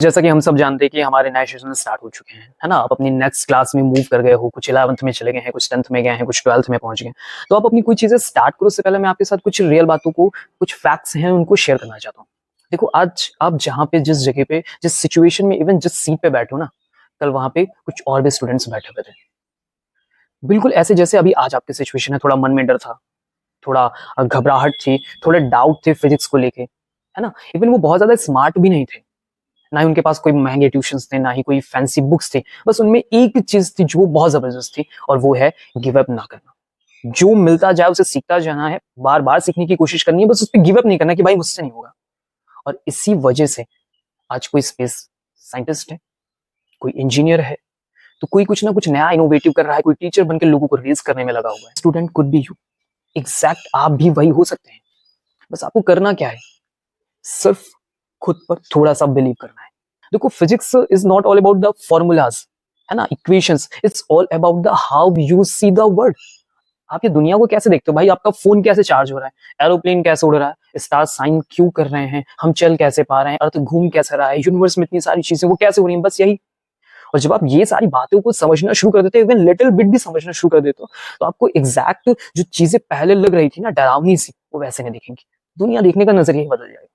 जैसा कि हम सब जानते हैं कि हमारे नए सेशन स्टार्ट हो चुके हैं, है ना? आप अपनी नेक्स्ट क्लास में मूव कर गए हो, कुछ 11th में चले गए हैं, कुछ 10th में गए हैं, कुछ 12th में पहुंच गए। तो आप अपनी कोई चीजें स्टार्ट करो, उससे पहले मैं आपके साथ कुछ रियल बातों को, कुछ फैक्ट्स हैं उनको शेयर करना चाहता हूँ। देखो, आज आप जहाँ पे, जिस जगह पे, जिस सिचुएशन में, इवन जिस सीट पे बैठे हो ना, कल वहां पे कुछ और भी स्टूडेंट्स बैठे हुए थे, बिल्कुल ऐसे जैसे अभी आज आपकी सिचुएशन है। थोड़ा मन में डर था, थोड़ा घबराहट थी, थोड़े डाउट थे फिजिक्स को लेके, है ना? इवन वो बहुत ज्यादा स्मार्ट भी नहीं थे, ना ही उनके पास कोई महंगे ट्यूशंस थे, ना ही कोई फैंसी बुक्स थे। बस उनमें एक चीज थी जो वो बहुत जबरदस्त थी, और वो है गिव अप ना करना। जो मिलता जाए उसे सीखता जाना है, बार बार सीखने की कोशिश करनी है, बस उस पर गिव अप नहीं करना कि भाई मुझसे नहीं होगा। और इसी वजह से आज कोई स्पेस साइंटिस्ट है, कोई इंजीनियर है, तो कोई कुछ ना कुछ नया इनोवेटिव कर रहा है, कोई टीचर बनकर लोगों को रेज करने में लगा हुआ है। Student could be you, exact आप भी वही हो सकते हैं। बस आपको करना क्या है, सिर्फ खुद पर थोड़ा सा बिलीव करना है। देखो, physics is not all about the formulas, है ना, equations. It's all about the how you see the world. आप ये दुनिया को कैसे देखते हो भाई? आपका फोन कैसे चार्ज हो रहा है, एरोप्लेन कैसे उड़ रहा है, स्टार साइन क्यों कर रहे हैं, हम चल कैसे पा रहे हैं, अर्थ घूम कैसे रहा है, यूनिवर्स में इतनी सारी चीजें वो कैसे हो रही हैं, बस यही। और जब आप ये सारी बातों को समझना शुरू कर देते हो, इवन लिटिल बिट भी समझना शुरू कर देते हो, तो आपको एग्जैक्ट जो चीजें पहले लग रही थी ना डरावनी सी, वो वैसे नहीं दिखेंगी। दुनिया देखने का नजरिया ही बदल जाएगा।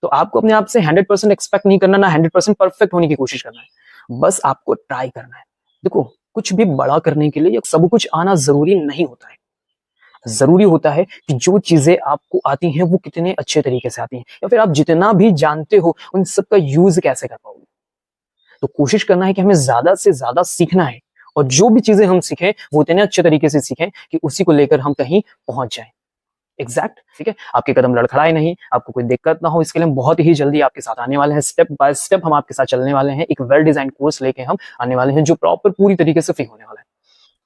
तो आपको अपने आप से 100% एक्सपेक्ट नहीं करना, ना 100% परफेक्ट होने की कोशिश करना है, बस आपको ट्राई करना है। देखो, कुछ भी बड़ा करने के लिए सब कुछ आना जरूरी नहीं होता है। जरूरी होता है कि जो चीजें आपको आती हैं वो कितने अच्छे तरीके से आती हैं, या फिर आप जितना भी जानते हो उन सब का यूज कैसे कर पाओगे। तो कोशिश करना है कि हमें ज्यादा से ज्यादा सीखना है, और जो भी चीजें हम सीखें वो इतने अच्छे तरीके से सीखें कि उसी को लेकर हम कहीं पहुंच जाएं। एग्जैक्ट, ठीक है? आपके कदम लड़खड़ाए नहीं, आपको कोई दिक्कत ना हो, इसके लिए हम बहुत ही जल्दी आपके साथ आने वाले हैं। स्टेप बाय स्टेप हम आपके साथ चलने वाले हैं। एक वेल डिजाइन कोर्स लेके हम आने वाले हैं जो प्रॉपर पूरी तरीके से फ्री होने वाला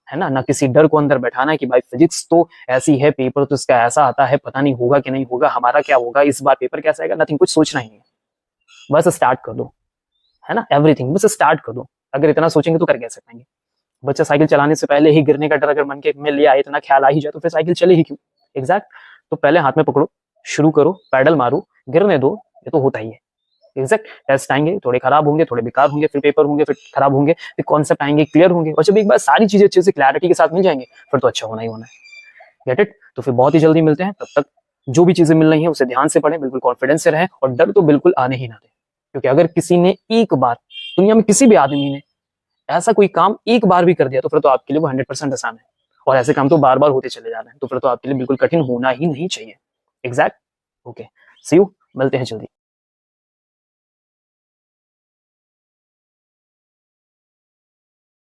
है ना? ना किसी डर को अंदर बैठाना है कि भाई फिजिक्स तो ऐसी है, पेपर तो इसका ऐसा आता है, पता नहीं होगा कि नहीं होगा, हमारा क्या होगा, इस बार पेपर कैसा आएगा, नथिंग, कुछ सोचना ही नहीं है। बस स्टार्ट कर दो, है ना? एवरीथिंग बस स्टार्ट कर दो। अगर इतना सोचेंगे तो कर कैसे पाएंगे? बच्चा साइकिल चलाने से पहले ही गिरने का डर अगर मन के में ले आए, इतना ख्याल आ ही जाए, तो फिर साइकिल चले ही क्यों? एग्जैक्ट। तो पहले हाथ में पकड़ो, शुरू करो, पैडल मारो, गिरने दो, ये तो होता ही है। एग्जैक्ट। टेस्ट आएंगे, थोड़े खराब होंगे, थोड़े बेकार होंगे, फिर पेपर होंगे, फिर खराब होंगे, फिर कॉन्सेप्ट आएंगे, क्लियर होंगे, और जब एक बार सारी चीजें अच्छे से क्लैरिटी के साथ मिल जाएंगे, फिर तो अच्छा होना ही होना है। Get it? तो फिर बहुत ही जल्दी मिलते हैं। तब तक जो भी चीजें मिल रही हैं उसे ध्यान से पढ़ें, बिल्कुल कॉन्फिडेंस से रहें, और डर तो बिल्कुल आने ही ना दें। क्योंकि अगर किसी ने एक बार, दुनिया में किसी भी आदमी ने ऐसा कोई काम एक बार भी कर दिया, तो फिर तो आपके लिए वो 100% आसान है। और ऐसे काम तो बार बार होते चले जा रहे हैं, तो फिर तो आपके लिए बिल्कुल कठिन होना ही नहीं चाहिए। एग्जैक्ट। ओके, सी यू, मिलते हैं जल्दी।